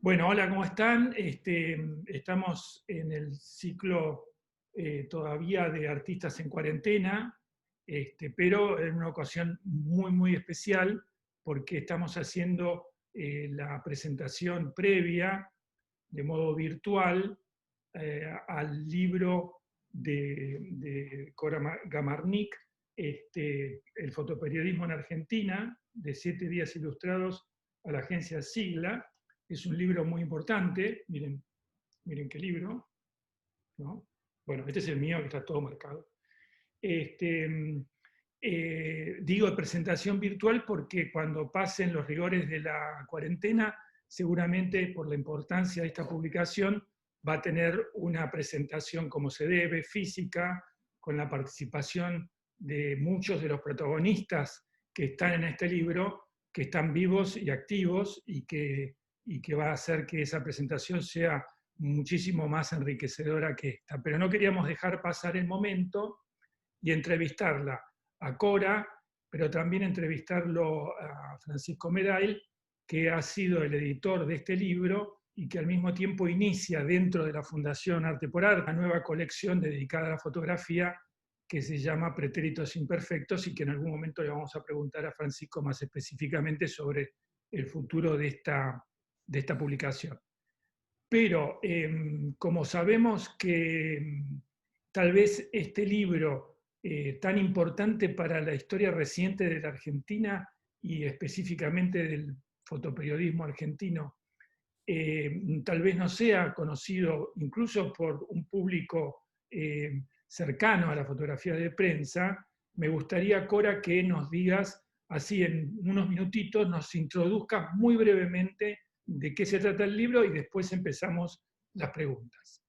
Bueno, hola, ¿cómo están? Estamos en el ciclo todavía de artistas en cuarentena, pero en una ocasión muy especial porque estamos haciendo la presentación previa de modo virtual al libro de Cora Gamarnik, El fotoperiodismo en Argentina, de 7 días ilustrados a la agencia Sigla. Es un libro muy importante, miren qué libro, ¿no? Bueno, este es el mío que está todo marcado. Digo de presentación virtual porque cuando pasen los rigores de la cuarentena, seguramente por la importancia de esta publicación, va a tener una presentación como se debe, física, con la participación de muchos de los protagonistas que están en este libro, que están vivos y activos y que va a hacer que esa presentación sea muchísimo más enriquecedora que esta. Pero no queríamos dejar pasar el momento y entrevistarla a Cora, pero también entrevistarlo a Francisco Medail, que ha sido el editor de este libro y que al mismo tiempo inicia dentro de la Fundación Arte por Arte una nueva colección dedicada a la fotografía que se llama Pretéritos Imperfectos y que en algún momento le vamos a preguntar a Francisco más específicamente sobre el futuro de esta publicación. Pero como sabemos que tal vez este libro tan importante para la historia reciente de la Argentina y específicamente del fotoperiodismo argentino, tal vez no sea conocido incluso por un público cercano a la fotografía de prensa, me gustaría, Cora, que nos digas, así en unos minutitos, nos introduzcas muy brevemente de qué se trata el libro y después empezamos las preguntas.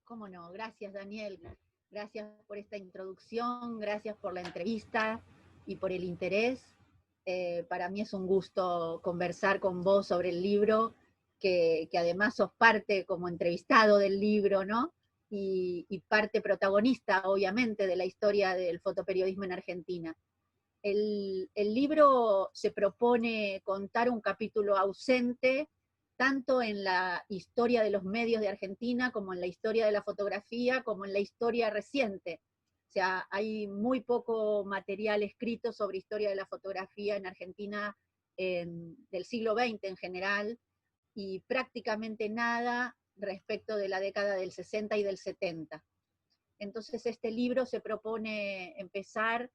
Cómo no, gracias Daniel, gracias por esta introducción, gracias por la entrevista y por el interés. Para mí es un gusto conversar con vos sobre el libro, que además sos parte como entrevistado del libro, ¿no? Y parte protagonista, obviamente, de la historia del fotoperiodismo en Argentina. El libro se propone contar un capítulo ausente tanto en la historia de los medios de Argentina, como en la historia de la fotografía, como en la historia reciente. O sea, hay muy poco material escrito sobre historia de la fotografía en Argentina del siglo XX en general, y prácticamente nada respecto de la década del 60 y del 70. Entonces este libro se propone empezar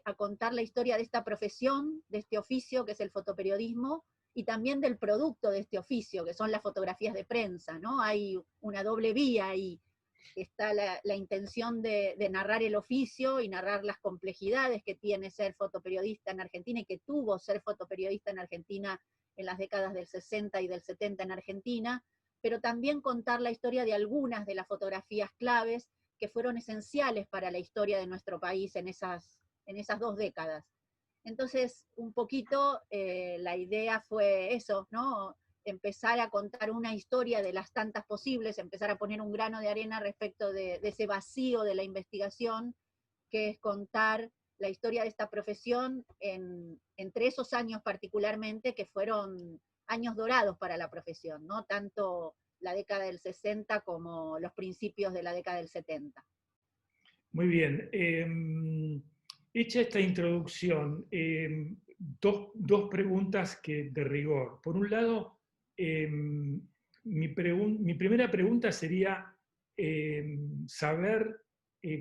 a contar la historia de esta profesión, de este oficio que es el fotoperiodismo, y también del producto de este oficio, que son las fotografías de prensa, ¿no? Hay una doble vía y está la intención de narrar el oficio y narrar las complejidades que tiene ser fotoperiodista en Argentina y que tuvo ser fotoperiodista en Argentina en las décadas del 60 y del 70 en Argentina, pero también contar la historia de algunas de las fotografías claves que fueron esenciales para la historia de nuestro país en esas 2 décadas. Entonces, un poquito la idea fue eso, ¿no? Empezar a contar una historia de las tantas posibles, empezar a poner un grano de arena respecto de ese vacío de la investigación, que es contar la historia de esta profesión entre esos años particularmente, que fueron años dorados para la profesión, ¿no? Tanto la década del 60 como los principios de la década del 70. Muy bien. Hecha esta introducción, dos preguntas de rigor. Por un lado, mi primera pregunta sería saber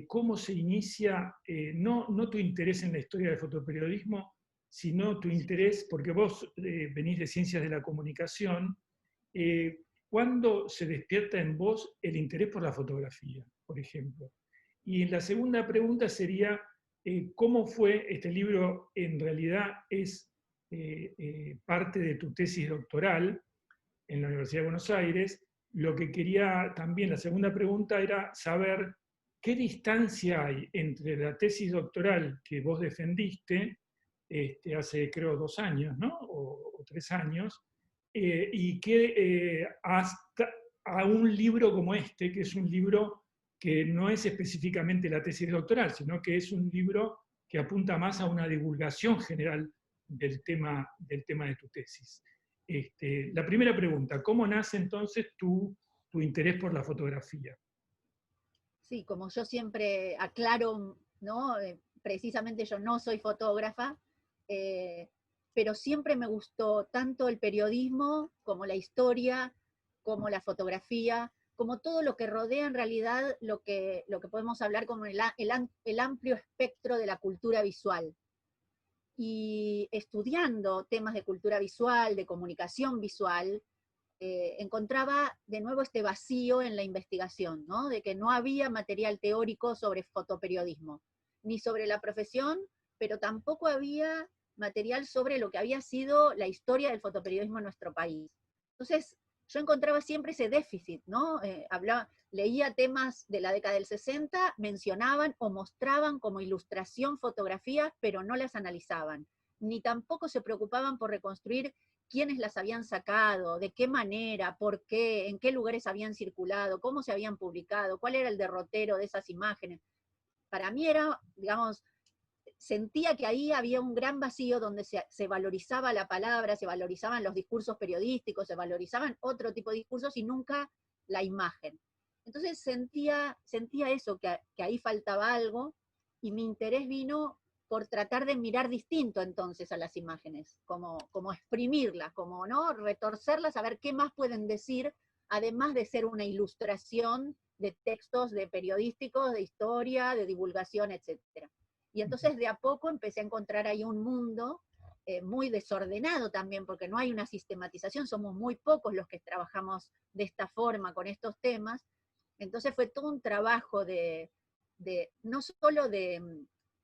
cómo se inicia, no tu interés en la historia del fotoperiodismo, sino tu interés, porque vos venís de ciencias de la comunicación, ¿cuándo se despierta en vos el interés por la fotografía, por ejemplo? Y la segunda pregunta sería, ¿cómo fue este libro? En realidad es parte de tu tesis doctoral en la Universidad de Buenos Aires. Lo que quería también, la segunda pregunta era saber qué distancia hay entre la tesis doctoral que vos defendiste hace creo 2 años, ¿no? O 3 años, y que hasta a un libro como este, que es un libro que no es específicamente la tesis doctoral, sino que es un libro que apunta más a una divulgación general del tema de tu tesis. La primera pregunta, ¿cómo nace entonces tu interés por la fotografía? Sí, como yo siempre aclaro, ¿no? Precisamente yo no soy fotógrafa, eh, pero siempre me gustó tanto el periodismo como la historia, como la fotografía, como todo lo que rodea en realidad lo que podemos hablar como el amplio espectro de la cultura visual. Y estudiando temas de cultura visual, de comunicación visual, encontraba de nuevo este vacío en la investigación, ¿no? De que no había material teórico sobre fotoperiodismo, ni sobre la profesión, pero tampoco había material sobre lo que había sido la historia del fotoperiodismo en nuestro país. Entonces, yo encontraba siempre ese déficit, ¿no? Leía temas de la década del 60, mencionaban o mostraban como ilustración fotografías, pero no las analizaban, ni tampoco se preocupaban por reconstruir quiénes las habían sacado, de qué manera, por qué, en qué lugares habían circulado, cómo se habían publicado, cuál era el derrotero de esas imágenes. Para mí era, digamos, sentía que ahí había un gran vacío donde se valorizaba la palabra, se valorizaban los discursos periodísticos, se valorizaban otro tipo de discursos y nunca la imagen. Entonces sentía eso, que ahí faltaba algo, y mi interés vino por tratar de mirar distinto entonces a las imágenes, como exprimirlas, como no retorcerlas, a ver qué más pueden decir, además de ser una ilustración de textos de periodísticos, de historia, de divulgación, etcétera. Y entonces de a poco empecé a encontrar ahí un mundo muy desordenado también, porque no hay una sistematización, somos muy pocos los que trabajamos de esta forma con estos temas. Entonces fue todo un trabajo no solo de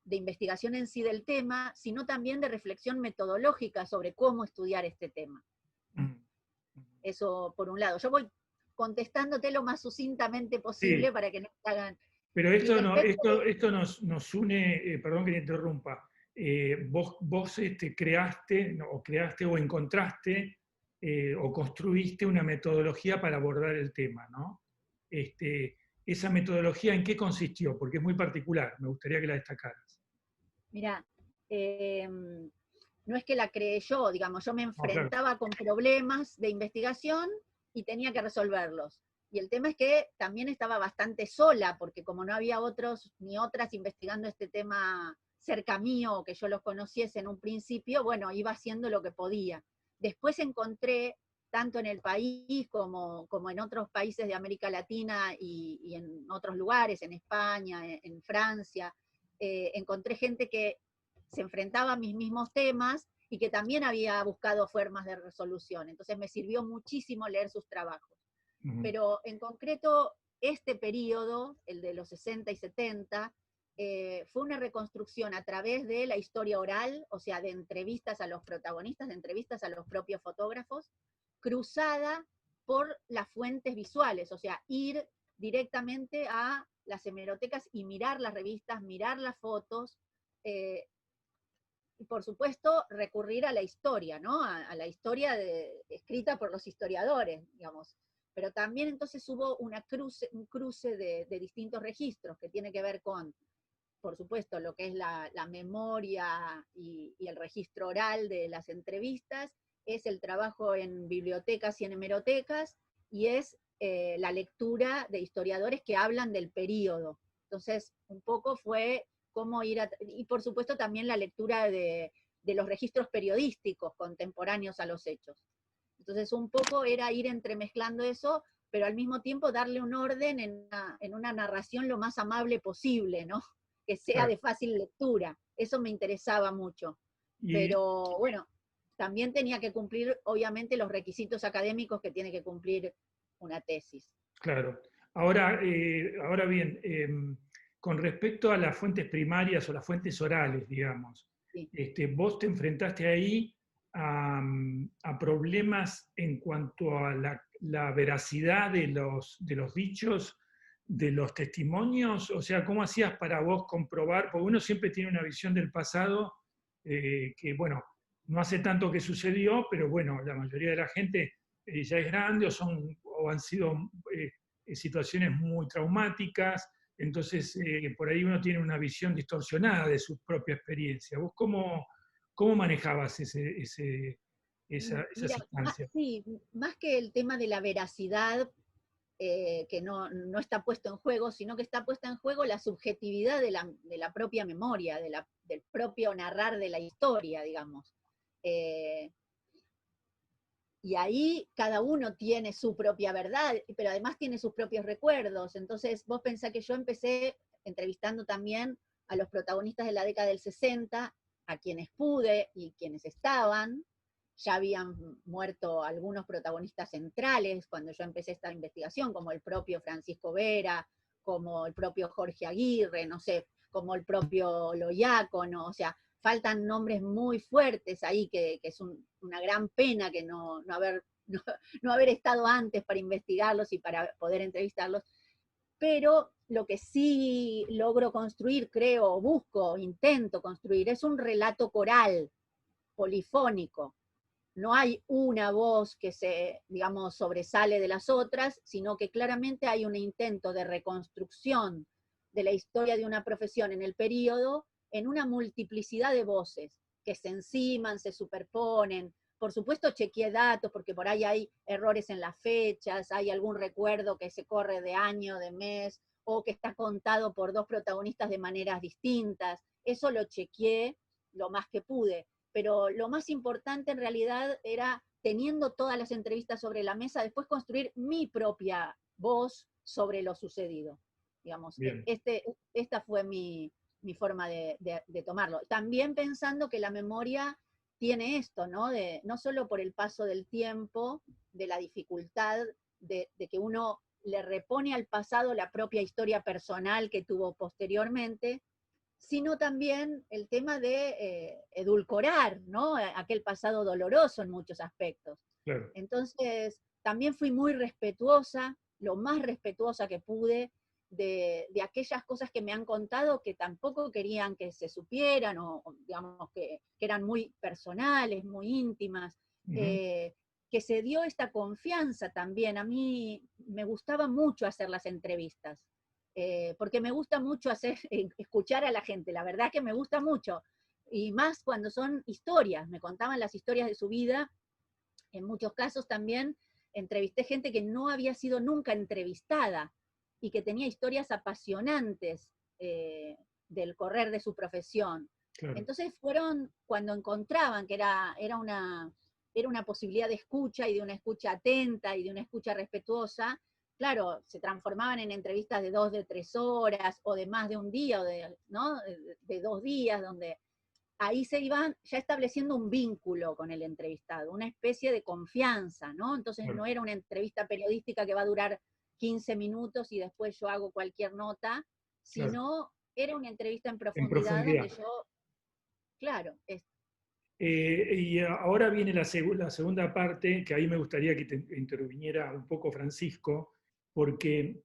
investigación en sí del tema, sino también de reflexión metodológica sobre cómo estudiar este tema. Eso por un lado. Yo voy contestándote lo más sucintamente posible Sí, para que no te hagan... pero Y respecto esto nos une, perdón que te interrumpa, vos creaste, no, o creaste o encontraste o construiste una metodología para abordar el tema, ¿no? ¿Esa metodología en qué consistió? Porque es muy particular, me gustaría que la destacaras. Mira, no es que la creé yo, digamos, yo me No, claro. enfrentaba con problemas de investigación y tenía que resolverlos. Y el tema es que también estaba bastante sola, porque como no había otros ni otras investigando este tema cerca mío, o que yo los conociese en un principio, bueno, iba haciendo lo que podía. Después encontré, tanto en el país como en otros países de América Latina y en otros lugares, en España, en Francia, encontré gente que se enfrentaba a mis mismos temas y que también había buscado formas de resolución. Entonces me sirvió muchísimo leer sus trabajos. Pero en concreto, este periodo, el de los 60 y 70, fue una reconstrucción a través de la historia oral, o sea, de entrevistas a los protagonistas, de entrevistas a los propios fotógrafos, cruzada por las fuentes visuales, o sea, ir directamente a las hemerotecas y mirar las revistas, mirar las fotos, y por supuesto recurrir a la historia, ¿no? A la historia escrita por los historiadores, digamos. Pero también entonces hubo un cruce de distintos registros que tiene que ver con, por supuesto, lo que es la memoria y el registro oral de las entrevistas, es el trabajo en bibliotecas y en hemerotecas, y es la lectura de historiadores que hablan del periodo. Entonces, un poco fue cómo y por supuesto también la lectura de los registros periodísticos contemporáneos a los hechos. Entonces, un poco era ir entremezclando eso, pero al mismo tiempo darle un orden en una narración lo más amable posible, ¿no? Que sea Claro. de fácil lectura. Eso me interesaba mucho. Y, Pero bueno, también tenía que cumplir, obviamente, los requisitos académicos que tiene que cumplir una tesis. claro. Ahora bien, con respecto a las fuentes primarias o las fuentes orales, digamos, Sí. vos te enfrentaste ahí a problemas en cuanto a la veracidad de los dichos, de los testimonios, o sea, ¿cómo hacías para vos comprobar? Porque uno siempre tiene una visión del pasado que, bueno, no hace tanto que sucedió, pero bueno, la mayoría de la gente ya es grande o han sido situaciones muy traumáticas, entonces por ahí uno tiene una visión distorsionada de su propia experiencia. ¿Vos cómo manejabas esa Mira, sustancia. sí, más que el tema de la veracidad, que no está puesto en juego, sino que está puesta en juego la subjetividad de la propia memoria, del propio narrar de la historia, digamos. Eh, y ahí cada uno tiene su propia verdad, pero además tiene sus propios recuerdos. Entonces vos pensás que yo empecé entrevistando también a los protagonistas de la década del 60, a quienes pude y quienes estaban. Ya habían muerto algunos protagonistas centrales cuando yo empecé esta investigación, como el propio Francisco Vera, como el propio Jorge Aguirre, no sé, como el propio Loiácono, o sea, faltan nombres muy fuertes ahí, que es una gran pena que no haber estado antes para investigarlos y para poder entrevistarlos, pero lo que sí logro construir, creo, busco, intento construir, es un relato coral, polifónico. No hay una voz que digamos, sobresale de las otras, sino que claramente hay un intento de reconstrucción de la historia de una profesión en el periodo en una multiplicidad de voces que se enciman, se superponen. Por supuesto, chequeé datos, porque por ahí hay errores en las fechas, hay algún recuerdo que se corre de año, de mes, o que está contado por dos protagonistas de maneras distintas. Eso lo chequeé lo más que pude, pero lo más importante en realidad era, teniendo todas las entrevistas sobre la mesa, después construir mi propia voz sobre lo sucedido. Digamos, Bien. esta fue mi forma de tomarlo. También pensando que la memoria tiene esto, ¿no? No solo por el paso del tiempo, de la dificultad de que uno le repone al pasado la propia historia personal que tuvo posteriormente, sino también el tema de edulcorar, ¿no? Aquel pasado doloroso en muchos aspectos. Claro. Entonces, también fui muy respetuosa, lo más respetuosa que pude, de aquellas cosas que me han contado que tampoco querían que se supieran, o digamos que eran muy personales, muy íntimas. Uh-huh. Que se dio esta confianza también. A mí me gustaba mucho hacer las entrevistas, porque me gusta mucho escuchar a la gente, la verdad que me gusta mucho, y más cuando son historias, me contaban las historias de su vida. En muchos casos también entrevisté gente que no había sido nunca entrevistada y que tenía historias apasionantes, del correr de su profesión. Claro. Entonces fueron cuando encontraban que era una posibilidad de escucha, y de una escucha atenta y de una escucha respetuosa. Claro, se transformaban en entrevistas de 2, de 3 horas, o de más de un día, o ¿no? de 2 días, donde ahí se iban ya estableciendo un vínculo con el entrevistado, una especie de confianza, ¿no? Entonces Claro. no era una entrevista periodística que va a durar 15 minutos y después yo hago cualquier nota, Claro. sino era una entrevista en En profundidad donde profundidad. yo, claro, Y ahora viene la segunda parte, que ahí me gustaría que te interviniera un poco Francisco, porque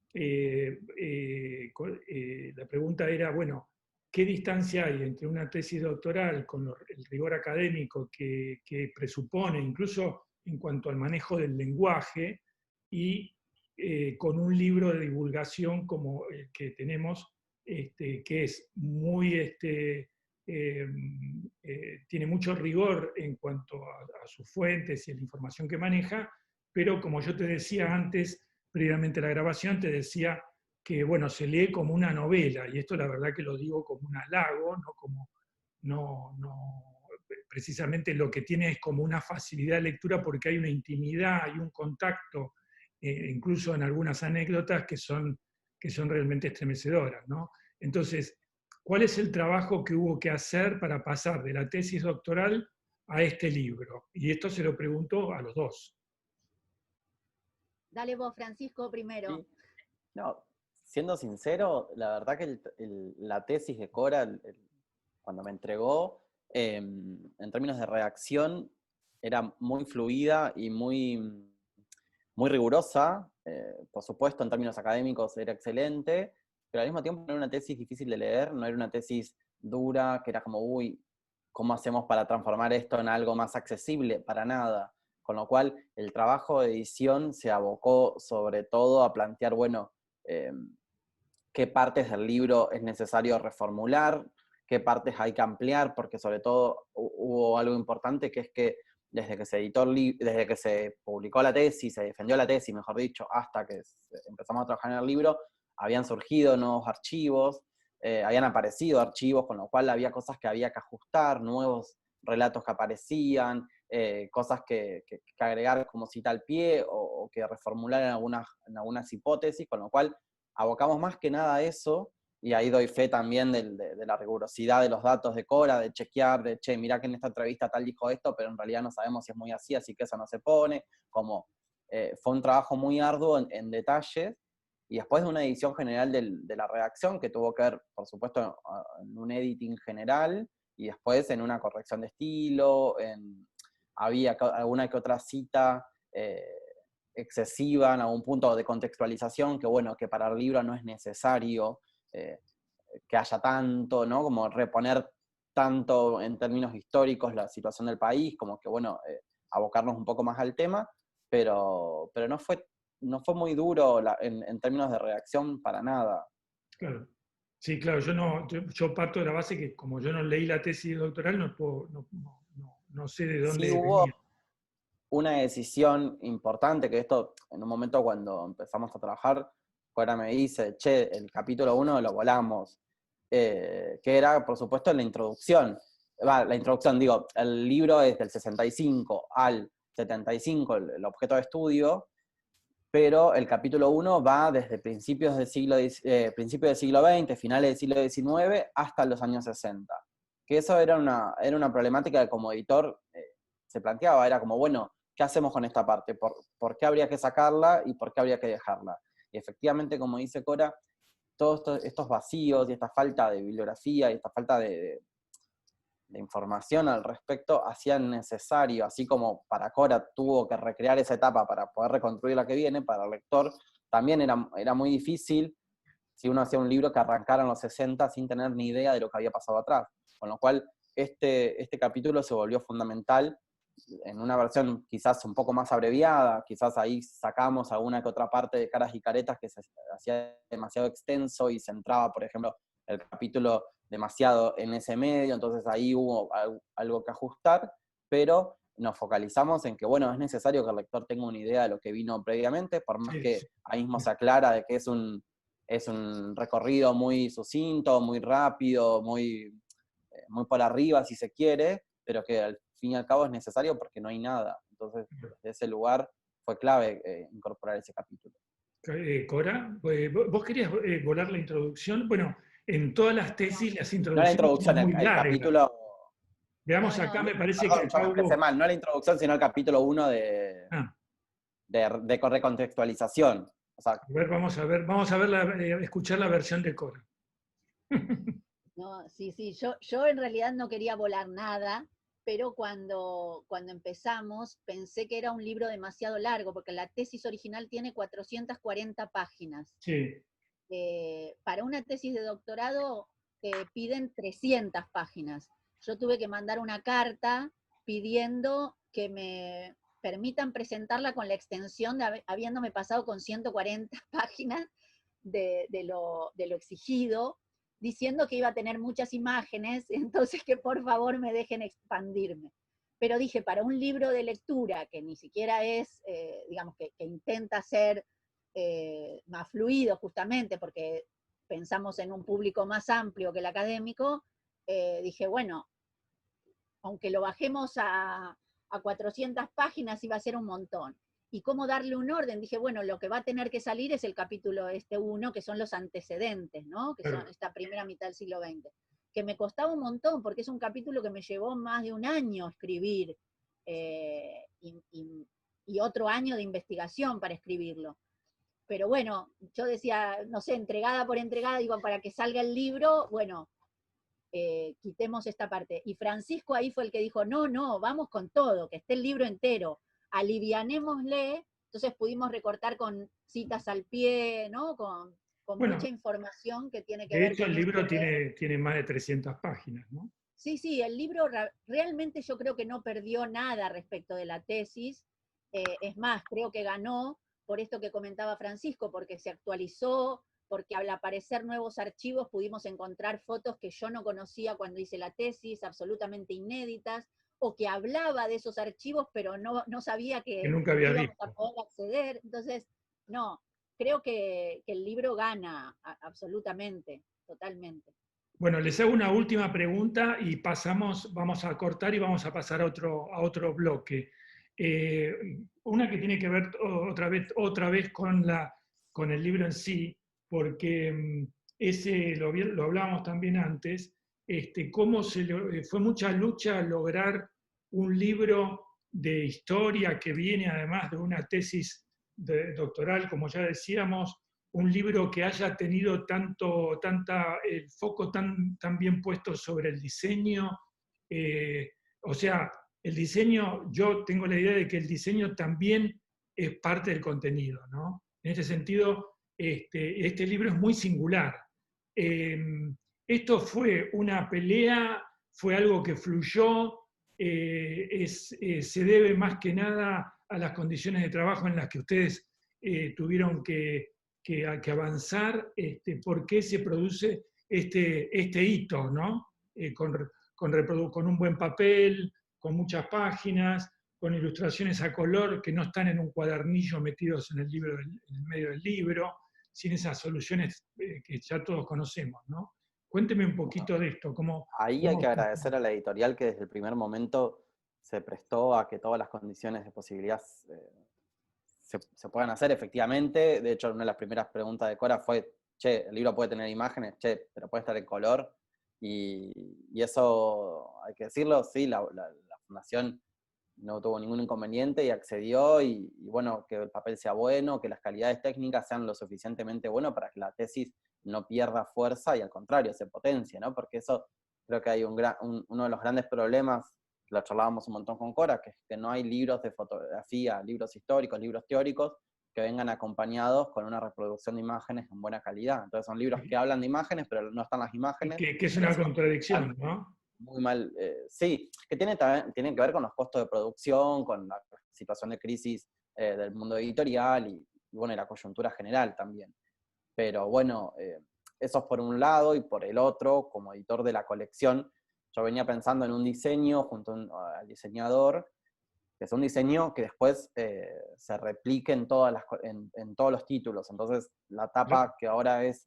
la pregunta era, bueno, ¿qué distancia hay entre una tesis doctoral con el rigor académico que presupone, incluso en cuanto al manejo del lenguaje, y con un libro de divulgación como el que tenemos, que es muy... eh, tiene mucho rigor en cuanto a sus fuentes y a la información que maneja, pero como yo te decía antes, previamente a la grabación, te decía que bueno, se lee como una novela, y esto la verdad que lo digo como un halago, no como, no, precisamente lo que tiene es como una facilidad de lectura porque hay una intimidad, hay un contacto, incluso en algunas anécdotas que son realmente estremecedoras, ¿no? Entonces, ¿cuál es el trabajo que hubo que hacer para pasar de la tesis doctoral a este libro? Y esto se lo pregunto a los dos. dale vos, Francisco, primero. Sí. No, siendo sincero, la verdad que la tesis de Cora, cuando me entregó, en términos de redacción, era muy fluida y muy rigurosa. Por supuesto, en términos académicos era excelente, pero al mismo tiempo no era una tesis difícil de leer, no era una tesis dura, que era como, uy, ¿cómo hacemos para transformar esto en algo más accesible? Para nada. Con lo cual, el trabajo de edición se abocó sobre todo a plantear, bueno, eh, qué partes del libro es necesario reformular, qué partes hay que ampliar, porque sobre todo hubo algo importante que es que desde que se editó desde que se publicó la tesis, se defendió la tesis, mejor dicho, hasta que empezamos a trabajar en el libro, habían surgido nuevos archivos, habían aparecido archivos, con lo cual había cosas que había que ajustar, nuevos relatos que aparecían, cosas que agregar como cita al pie, o que reformular en algunas hipótesis, con lo cual abocamos más que nada a eso. Y ahí doy fe también de la rigurosidad de los datos de Cora, de chequear, de, che, mirá que en esta entrevista tal dijo esto, pero en realidad no sabemos si es muy así que eso no se pone. Como fue un trabajo muy arduo en detalles, y después de una edición general de la redacción, que tuvo que ver, por supuesto, en un editing general, y después en una corrección de estilo, había alguna que otra cita excesiva en algún punto de contextualización, que bueno, que para el libro no es necesario que haya tanto, ¿no? Como reponer tanto en términos históricos la situación del país, como que, bueno, abocarnos un poco más al tema, pero no fue muy duro en términos de redacción para nada. Claro. Sí, claro, yo parto de la base que como yo no leí la tesis doctoral, no sé de Sí dónde hubo venía. una decisión importante, que esto en un momento cuando empezamos a trabajar, Cora me dice, che, el capítulo 1 lo volamos, que era, por supuesto, la introducción. La introducción, digo, el libro es del 65 al 75, el objeto de estudio, pero el capítulo 1 va desde principios del principios del siglo XX, finales del siglo XIX, hasta los años 60. Que eso era una problemática que como editor se planteaba, era como, bueno, ¿qué hacemos con esta parte? ¿Por qué habría que sacarla y por qué habría que dejarla? Y efectivamente, como dice Cora, todos estos vacíos y esta falta de bibliografía y esta falta de información al respecto hacían necesario, así como para Cora tuvo que recrear esa etapa para poder reconstruir la que viene, para el lector también era muy difícil si uno hacía un libro que arrancara en los 60 sin tener ni idea de lo que había pasado atrás. Con lo cual, este capítulo se volvió fundamental en una versión quizás un poco más abreviada, quizás ahí sacamos alguna que otra parte de Caras y Caretas que se hacía demasiado extenso y centraba, por ejemplo, el capítulo demasiado en ese medio, entonces ahí hubo algo que ajustar, pero nos focalizamos en que, bueno, es necesario que el lector tenga una idea de lo que vino previamente, por más Sí, que sí. ahí mismo se aclara de que es un recorrido muy sucinto, muy rápido, muy por arriba si se quiere, pero que al fin y al cabo es necesario porque no hay nada. Entonces, desde ese lugar fue clave incorporar ese capítulo. Cora, vos querías volar la introducción. Bueno, en todas las tesis las No la introducciones son introducción, muy el largas. capítulo. Veamos, No, acá no, me parece que Perdón, yo acá me expresé hubo... mal, no la introducción, sino el capítulo 1 Ah, de recontextualización. O sea, a ver, vamos a ver escuchar la versión de Cora. no, sí, sí, yo en realidad no quería volar nada, pero cuando empezamos pensé que era un libro demasiado largo, porque la tesis original tiene 440 páginas. Sí, Para una tesis de doctorado piden 300 páginas. Yo tuve que mandar una carta pidiendo que me permitan presentarla con la extensión de habiéndome pasado con 140 páginas de lo exigido, diciendo que iba a tener muchas imágenes, entonces que por favor me dejen expandirme. Pero dije, para un libro de lectura que ni siquiera es, digamos, que intenta ser más fluido justamente porque pensamos en un público más amplio que el académico, dije, bueno, aunque lo bajemos a 400 páginas iba a ser un montón. ¿Y cómo darle un orden? Dije, bueno, lo que va a tener que salir es el capítulo 1, que son los antecedentes, ¿no? Que son esta primera mitad del siglo XX. Que me costaba un montón, porque es un capítulo que me llevó más de un año escribir, y otro año de investigación para escribirlo. Pero bueno, yo decía, no sé, entregada por entregada, digo, para que salga el libro, bueno, quitemos esta parte. Y Francisco ahí fue el que dijo, no, no, vamos con todo, que esté el libro entero, alivianémosle, entonces pudimos recortar con citas al pie, ¿no? Con mucha bueno, información que tiene que de ver hecho con el libro esto de... tiene más de 300 páginas, ¿no? Sí, sí, el libro realmente yo creo que no perdió nada respecto de la tesis, es más, creo que ganó por esto que comentaba Francisco, porque se actualizó, porque al aparecer nuevos archivos pudimos encontrar fotos que yo no conocía cuando hice la tesis, absolutamente inéditas, o que hablaba de esos archivos, pero no sabía que que nunca había íbamos visto. a poder acceder. Entonces, no, creo que el libro gana absolutamente, totalmente. Bueno, les hago una última pregunta y vamos a cortar y vamos a pasar a otro bloque. Una que tiene que ver otra vez con el libro en sí, porque ese lo hablábamos también antes, fue mucha lucha lograr un libro de historia que viene además de una tesis doctoral, como ya decíamos, un libro que haya tenido el foco tan bien puesto sobre el diseño. O sea, el diseño, yo tengo la idea de que el diseño también es parte del contenido, ¿no? En este sentido, este libro es muy singular. Esto fue una pelea, fue algo que fluyó, se debe más que nada a las condiciones de trabajo en las que ustedes tuvieron que avanzar, por qué se produce este hito, ¿no? Con un buen papel, con muchas páginas, con ilustraciones a color que no están en un cuadernillo metidos en el medio del libro, sin esas soluciones que ya todos conocemos, ¿no? Cuénteme un poquito de esto. Ahí hay que agradecer a la editorial que desde el primer momento se prestó a que todas las condiciones de posibilidad se puedan hacer efectivamente. De hecho, una de las primeras preguntas de Cora fue, che, el libro puede tener imágenes, che, pero puede estar en color. Y eso, hay que decirlo, sí, la fundación no tuvo ningún inconveniente y accedió, y bueno, que el papel sea bueno, que las calidades técnicas sean lo suficientemente buenas para que la tesis no pierda fuerza y al contrario, se potencie, ¿no? Porque eso creo que hay uno de los grandes problemas, lo charlábamos un montón con Cora, que es que no hay libros de fotografía, libros históricos, libros teóricos, que vengan acompañados con una reproducción de imágenes en buena calidad. Entonces son libros que hablan de imágenes, pero no están las imágenes. Que es una contradicción, ¿no? Muy mal, sí, que tiene que ver con los costos de producción, con la situación de crisis del mundo editorial y bueno, y la coyuntura general también. Pero bueno, eso es por un lado, y por el otro, como editor de la colección, yo venía pensando en un diseño junto al diseñador, que es un diseño que después se replique en todos los títulos. Entonces, la tapa que ahora es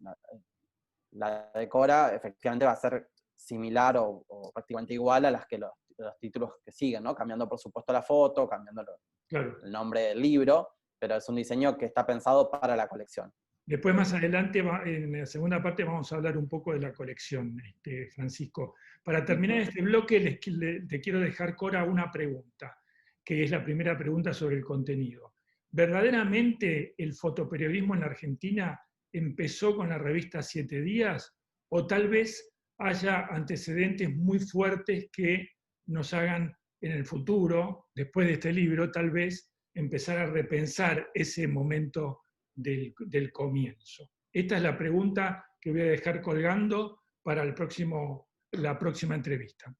la de Cora, efectivamente va a ser similar o prácticamente igual a las que los títulos que siguen, ¿no? Cambiando por supuesto la foto, cambiando Claro. el nombre del libro, pero es un diseño que está pensado para la colección. Después, más adelante, en la segunda parte, vamos a hablar un poco de la colección, Francisco. Para terminar este bloque, te quiero dejar, Cora, una pregunta, que es la primera pregunta sobre el contenido. ¿Verdaderamente el fotoperiodismo en la Argentina empezó con la revista 7 Días? ¿O tal vez haya antecedentes muy fuertes que nos hagan en el futuro, después de este libro, tal vez empezar a repensar ese momento del comienzo? Esta es la pregunta que voy a dejar colgando para la próxima entrevista.